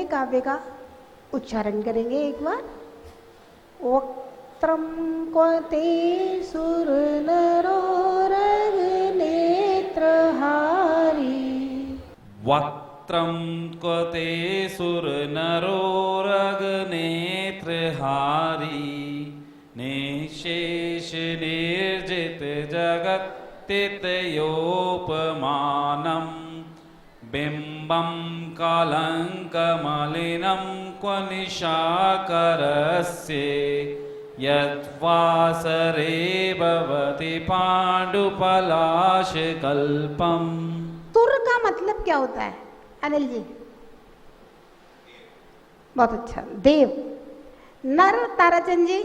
काव्य का उच्चारण करेंगे एक बार। वक्त्रम क्वते सुर नरोरग नेत्रहारी। वक्त्रं क्वते सुर नरोरग नेत्रहारी। निशेष निर्जित जगत्तितयोपमानं। बिम्बं कालङ्कमलिनं क्व निशाकरस्य। यद्वासरे भवति पाण्डुपलाशकल्पम्। तुर का मतलब क्या होता है अनिल जी? बहुत अच्छा। देव। नर ताराचंद जी?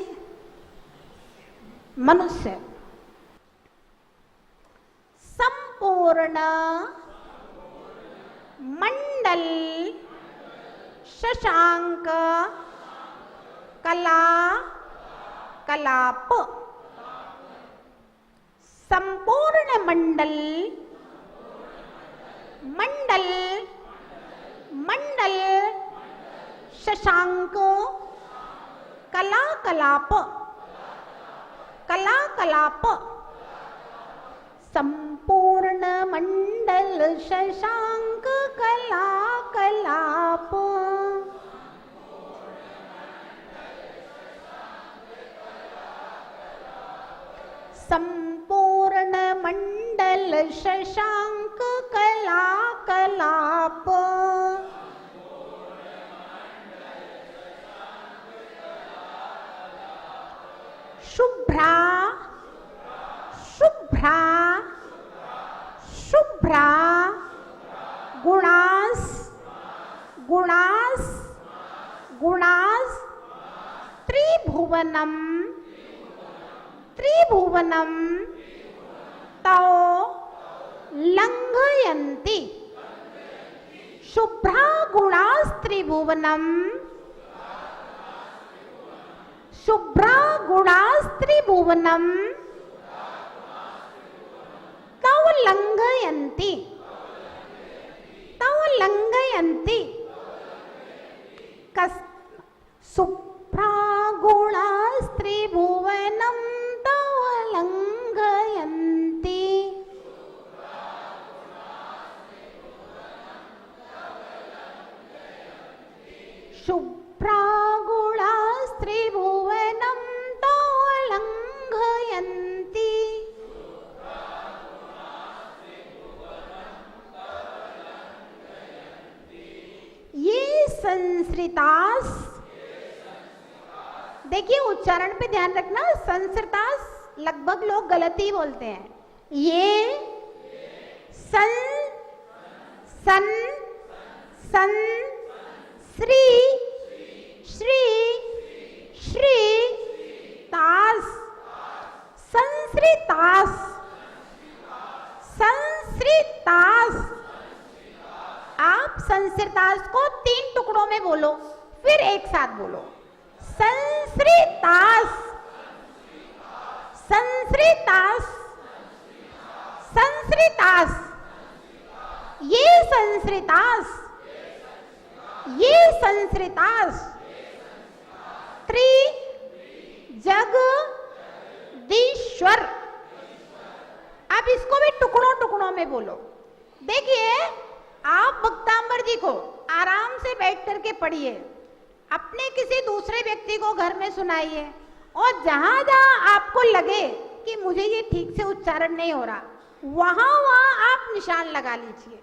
मनुष्य। संपूर्ण मंडल शशांक कला कलाप। संपूर्ण मंडल मंडल मंडल शशांक कला कलाप कला कलाप। संपूर्ण मंडल शशांक कला कलाप। संपूर्ण मंडल शशांक कला कलाप। शुभ्रा शुभ्रा शुभ्रा। गुणास गुणास गुणास। त्रिभुवनम त्रिभुवनम तौ लंघयन्ति। शुभ्रा गुणास त्रिभुवनम। शुभ्रा गुणास त्रिभुवनम तौ लंघयन्ति। तौ लंघयन्ति। शुभ्रा गुणास त्रिभुवनम तौ लंघयन्ति। शुभ्रा गुणास त्रिभुवनम तौ लंघयन्ति। ये संस्कृतास। देखिए उच्चारण पे ध्यान रखना। संस्कृतास लगभग लोग गलत ही बोलते हैं। ये सन सन सन श्री श्री श्री तास। संस्कृतास संस्कृतास। आप संस्कृतास को 3 टुकड़ों में बोलो, फिर एक साथ बोलो। संस्कृतास संस्कृतास संस्कृतास। ये संस्कृतास ये संस्कृतास। त्रिजगदीश्वर। अब इसको भी टुकड़ों टुकड़ों में बोलो। देखिए आप भक्तांबर जी को आराम से बैठ करके पढ़िए, अपने किसी दूसरे व्यक्ति को घर में सुनाइए, और जहां जहां आपको लगे कि मुझे ये ठीक से उच्चारण नहीं हो रहा, वहां वहां आप निशान लगा लीजिए,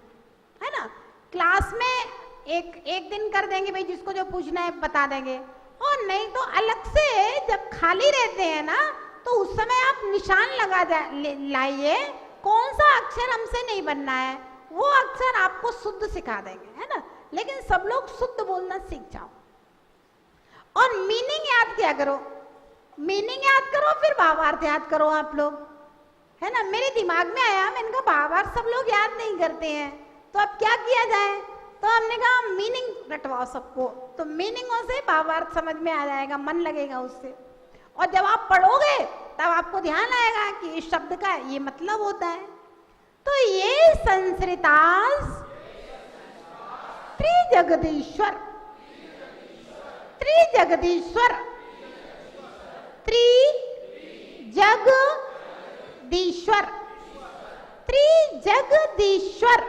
है ना। क्लास में एक दिन कर देंगे भाई, जिसको जो पूछना है बता देंगे, और नहीं तो अलग से जब खाली रहते हैं ना, तो उस समय आप निशान लगा लाइए। कौन सा अक्षर हमसे नहीं बनना है, वो अक्षर आपको शुद्ध सिखा देंगे, है ना। लेकिन सब लोग शुद्ध बोलना सीख जाओ, और मीनिंग याद किया करो। मीनिंग याद करो, फिर भावार्थ याद करो आप लोग, है ना। मेरे दिमाग में आया, मैंने कहा भावार्थ सब लोग याद नहीं करते हैं, तो अब क्या किया जाए। तो हमने कहा मीनिंग रटवाओ सबको, तो मीनिंगों से भावार्थ समझ में आ जाएगा, मन लगेगा उससे। और जब आप पढ़ोगे तब आपको ध्यान आएगा कि इस शब्द का ये मतलब होता है। तो ये संस्कृतास त्रिजगदीश्वर, त्रिजगदीश्वर, त्रिजगदीश्वर, त्रिजगदीश्वर,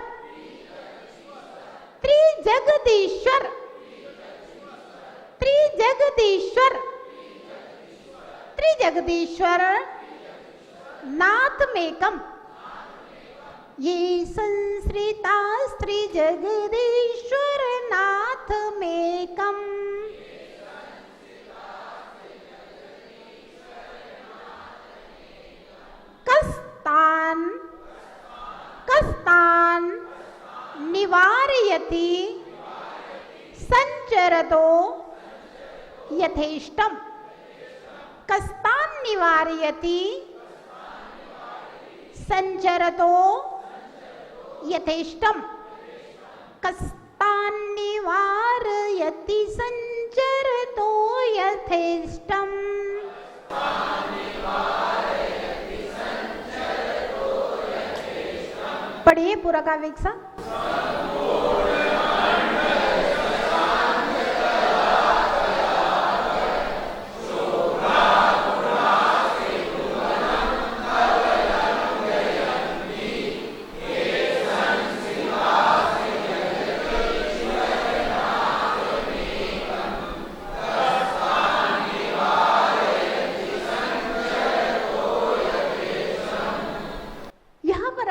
त्रिजगदीश्वर, त्रिजगदीश्वर, त्रिजगदीश्वर नाथमेकम। ये संश्रिता त्रिजगदीश्वर नाथमेकम। कस्तान कस्तान निवारयति संचरतो यथेष्टम। कस्तान निवारयति संचरतो यथेष्टम। कस्तान निवारयति संचरतो यथेष्टम। पढ़िए पूरा काव्य एक साथ।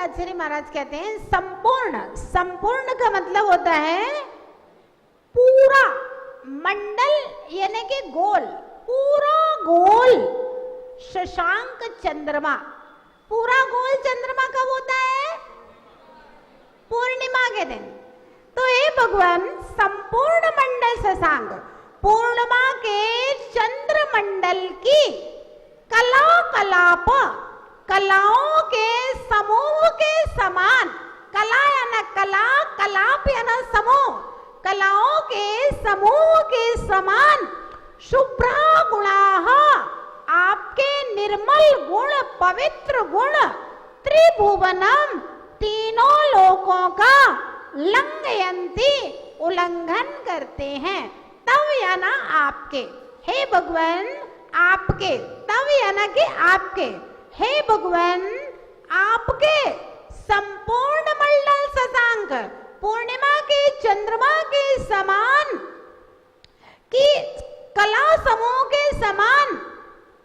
आचार्य महाराज कहते हैं संपूर्ण। संपूर्ण का मतलब होता है पूरा मंडल, यानी कि गोल, पूरा गोल शशांक चंद्रमा। पूरा गोल चंद्रमा कब होता है? पूर्णिमा के दिन। तो हे भगवान, संपूर्ण मंडल शशांक पूर्णिमा के चंद्र मंडल की कला कलाप, कलाओं के समूह के समान, कला याना कला, कलाप याना समूह, कलाओं के समूह के समान शुभ्रा गुणाः, आपके निर्मल गुण, पवित्र गुण त्रिभुवनम, तीनों लोकों का लंघयन्ति, उल्लंघन करते हैं। तव याना आपके, हे भगवान आपके, तव याना कि आपके, हे भगवान आपके संपूर्ण मंडल शशांक पूर्णिमा के चंद्रमा के समान की कला समूह के समान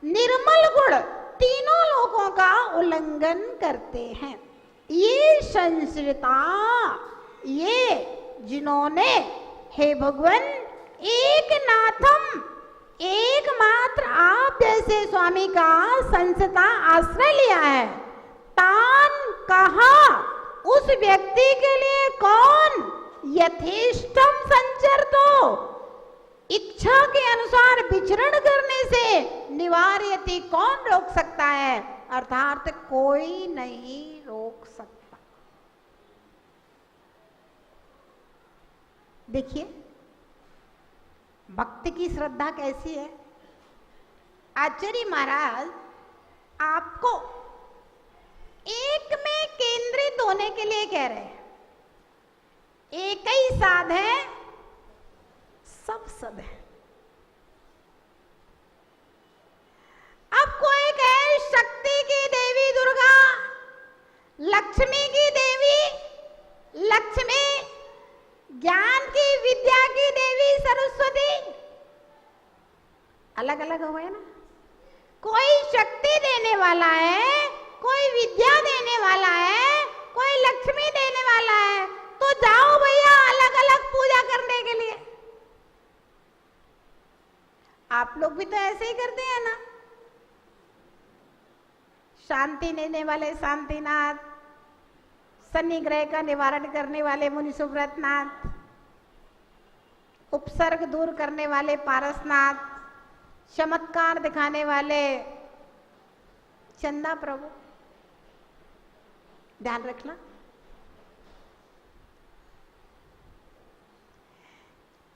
निर्मल गुण तीनों लोगों का उल्लंघन करते हैं। ये संश्रिता, ये जिन्होंने हे भगवान एक नाथम, एकमात्र आप जैसे स्वामी का संसता आश्रय लिया है, तान कहा उस व्यक्ति के लिए कौन यथेष्टम संचर, तो इच्छा के अनुसार विचरण करने से निवार्यति, कौन रोक सकता है? अर्थात कोई नहीं रोक सकता। देखिए भक्ति की श्रद्धा कैसी है। आचार्य महाराज आपको एक में केंद्रित होने के लिए कह रहे हैं। एक ही साध है, सब सद है। अब कोई कहे शक्ति की देवी दुर्गा, लक्ष्मी की देवी लक्ष्मी, ज्ञान की विद्या की देवी सरस्वती, अलग अलग हो गए ना। कोई शक्ति देने वाला है, कोई विद्या देने वाला है, कोई लक्ष्मी देने वाला है, तो जाओ भैया अलग अलग पूजा करने के लिए। आप लोग भी तो ऐसे ही करते हैं ना। शांति देने वाले शांतिनाथ, शनि ग्रह का निवारण करने वाले मुनि सुव्रतनाथ, उपसर्ग दूर करने वाले पारसनाथ, चमत्कार दिखाने वाले चंदा प्रभु। ध्यान रखना,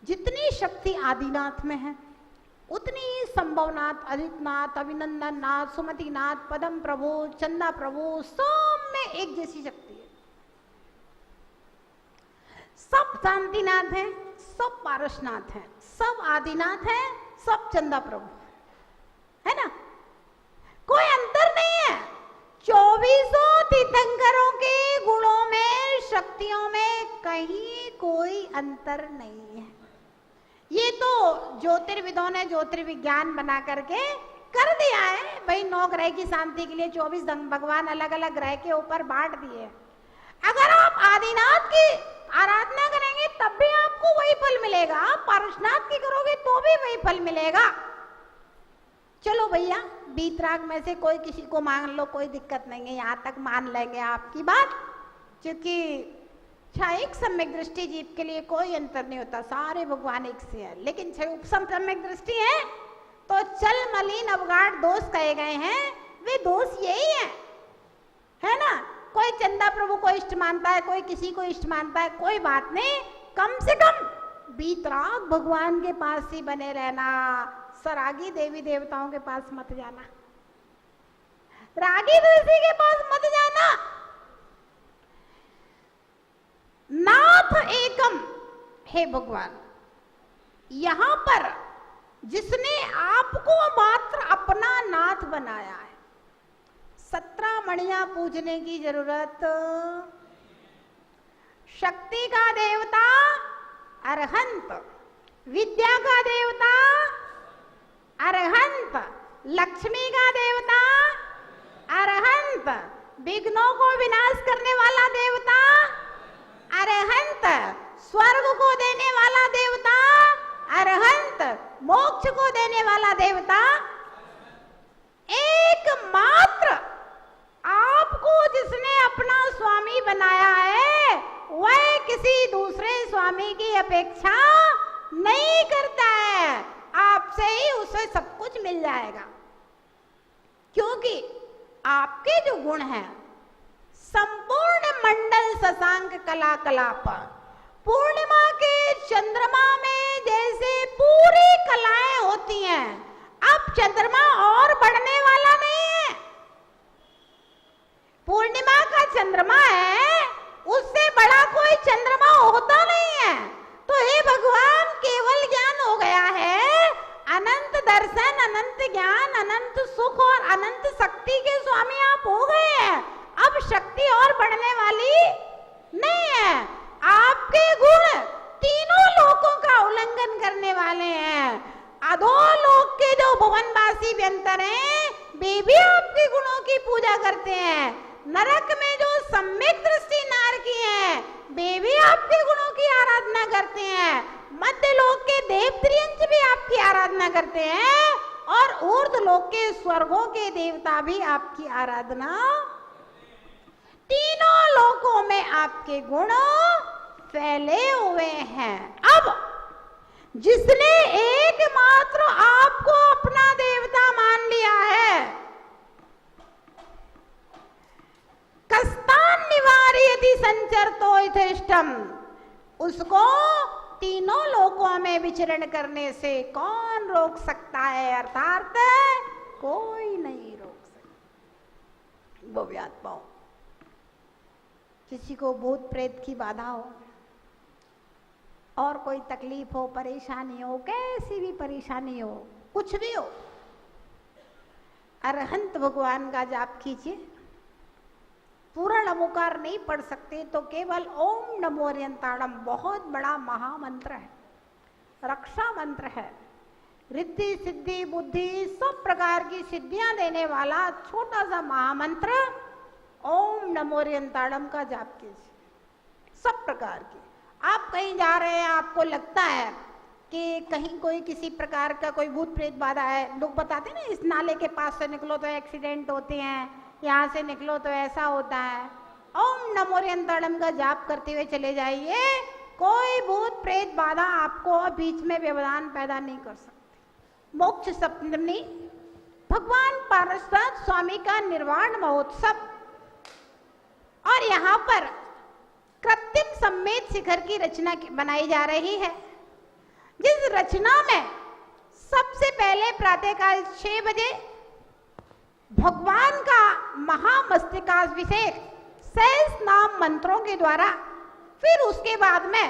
जितनी शक्ति आदिनाथ में है उतनी ही संभवनाथ, अदितनाथ, अभिनंदन नाथ, सुमति नाथ, पदम प्रभु, चंदा प्रभु, सब में एक जैसी शक्ति है। सब शांतिनाथ हैं, सब पारसनाथ हैं, सब आदिनाथ हैं, सब चंदा प्रभु है ना, कोई अंतर नहीं है। 24 तीर्थंकरों के गुणों में, शक्तियों में कहीं कोई अंतर नहीं है। ये तो ज्योतिर्विदों ने ज्योतिर्विज्ञान बना करके कर दिया है भाई। 9 ग्रह की शांति के लिए 24 भगवान अलग अलग ग्रह के ऊपर बांट दिए। अगर आप आदिनाथ की आराधना करेंगे तब भी आपको वही फल मिलेगा, आप पारसनाथ की करोगे तो भी वही फल मिलेगा। चलो भैया, बीतराग में से कोई किसी को मान लो, कोई दिक्कत नहीं है, यहाँ तक मान लेंगे आपकी बात, क्योंकि क्षयिक सम्यक दृष्टि जीव के लिए कोई अंतर नहीं होता, सारे भगवान एक से है। लेकिन सम्यक दृष्टि है तो चल मलिन अवगाढ़ दोष कहे गए हैं, वे दोष यही है ना। कोई चंदा प्रभु को इष्ट मानता है, कोई किसी को इष्ट मानता है, कोई बात नहीं, कम से कम बीतराग भगवान के पास ही बने रहना, सरागी देवी देवताओं के पास मत जाना, रागी तुलसी के पास मत जाना। नाथ एकम हे भगवान, यहां पर जिसने आपको मात्र अपना नाथ बनाया है, 17 मणियां पूजने की जरूरत। शक्ति का देवता अरहंत, विद्या का देवता अरहंत, लक्ष्मी का देवता अरहंत, विघ्नों को विनाश करने वाला देवता अरहंत, स्वर्ग को देने वाला देवता अरहंत, मोक्ष को देने वाला देवता। एकमात्र आपको जिसने अपना स्वामी बनाया है वह किसी दूसरे स्वामी की अपेक्षा नहीं करता है, आपसे ही उसे सब कुछ मिल जाएगा। क्योंकि आपके जो गुण हैं, संपूर्ण मंडल शशांक कला कलाप, पूर्णिमा के चंद्रमा में जैसे पूरी कलाएं होती हैं, अब चंद्रमा और बढ़ने वाला नहीं है। पूर्णिमा का चंद्रमा है, उससे बड़ा कोई चंद्रमा होता नहीं है। तो हे भगवान, केवल ज्ञान हो गया है, अनंत दर्शन, अनंत ज्ञान, अनंत सुख और अनंत शक्ति के स्वामी आप हो गए हैं। अब शक्ति और बढ़ने वाली नहीं है। आपके गुण तीनों लोकों का उल्लंघन करने वाले हैं। अधोलोक के जो भुवनवासी व्यंतर हैं, वे भी आपके गुणों की पूजा करते हैं। नरक में जो सम्यक दृष्टि नार की है, वे भी आपके गुणों की आराधना करते हैं। मध्य लोक के देवत्रियंश भी आपकी आराधना करते हैं, और ऊर्ध्व लोक के स्वर्गों के देवता भी आपकी आराधना। तीनों लोकों में आपके गुण फैले हुए हैं। अब जिसने एकमात्र आपको अपना देवता मान लिया है, कस्तान निवारयति संचरतो यथेष्टम, उसको तीनों लोकों में विचरण करने से कौन रोक सकता है? अर्थात कोई नहीं रोक सकता। वो आत्माओं, किसी को भूत प्रेत की बाधा हो और कोई तकलीफ हो, परेशानी हो, कैसी भी परेशानी हो, कुछ भी हो, अरहंत भगवान का जाप कीजिए। पूरा नमोकार नहीं पढ़ सकते तो केवल ओम नमो अरिहंताणम बहुत बड़ा महामंत्र है, रक्षा मंत्र है। रिद्धि सिद्धि बुद्धि सब प्रकार की सिद्धियां देने वाला छोटा सा महामंत्र ओम नमो अरिहंताणम का जाप कीजिए। सब प्रकार की, आप कहीं जा रहे हैं, आपको लगता है कि कहीं कोई किसी प्रकार का कोई भूत प्रेत बाधा है, लोग बताते ना, इस नाले के पास से निकलो तो एक्सीडेंट होते हैं, यहाँ से निकलो तो ऐसा होता है। ओम नमो अरिहंताणम का जाप करते हुए चले जाइए, कोई भूत प्रेत बाधा आपको बीच में व्यवधान पैदा नहीं कर सकती। मोक्ष सप्तमी, भगवान पारसनाथ स्वामी का निर्वाण महोत्सव, और यहाँ पर कृत्रिम सम्मेद शिखर की रचना बनाई जा रही है, जिस रचना में सबसे पहले प्रातःकाल 6 बजे भगवान का महामस्तकाभिषेक 6 नाम मंत्रों के द्वारा फिर उसके बाद में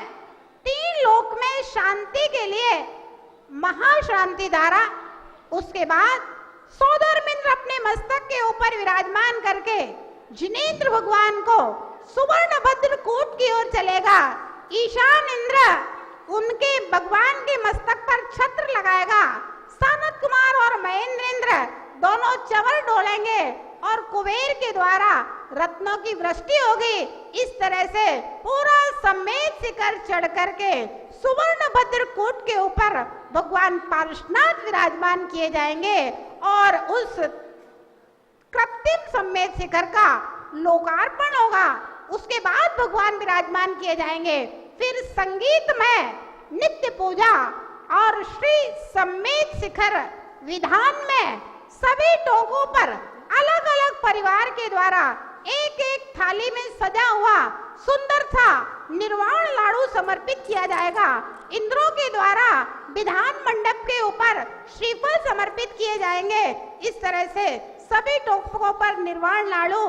3 लोक में शांति के लिए महाशांति धारा, उसके बाद सौधर्मिंद्र अपने मस्तक के ऊपर विराजमान करके जिनेंद्र भगवान को सुवर्ण भद्र कूट की ओर चलेगा। ईशान इंद्र उनके भगवान के मस्तक पर छत्र लगाएगा। सनत कुमार और महेंद्र इंद्र दोनों चवर डोलेंगे और कुबेर के द्वारा रत्नों की वृष्टि होगी। इस तरह से पूरा समेत शिखर चढ़ करके सुवर्ण भद्र कूट के ऊपर भगवान पार्श्वनाथ विराजमान किए जाएंगे और उस कृत्रिम समेत शिखर का लोकार्पण होगा। उसके बाद भगवान विराजमान किए जाएंगे। फिर संगीत में नित्य पूजा और श्री समेत शिखर विधान में सभी टोकों पर अलग अलग परिवार के द्वारा एक एक थाली में सजा हुआ सुंदर सा निर्वाण लाडू समर्पित किया जाएगा। इंद्रों के द्वारा विधान मंडप के ऊपर श्रीफल समर्पित किए जाएंगे। इस तरह से सभी टोकों पर निर्वाण लाडू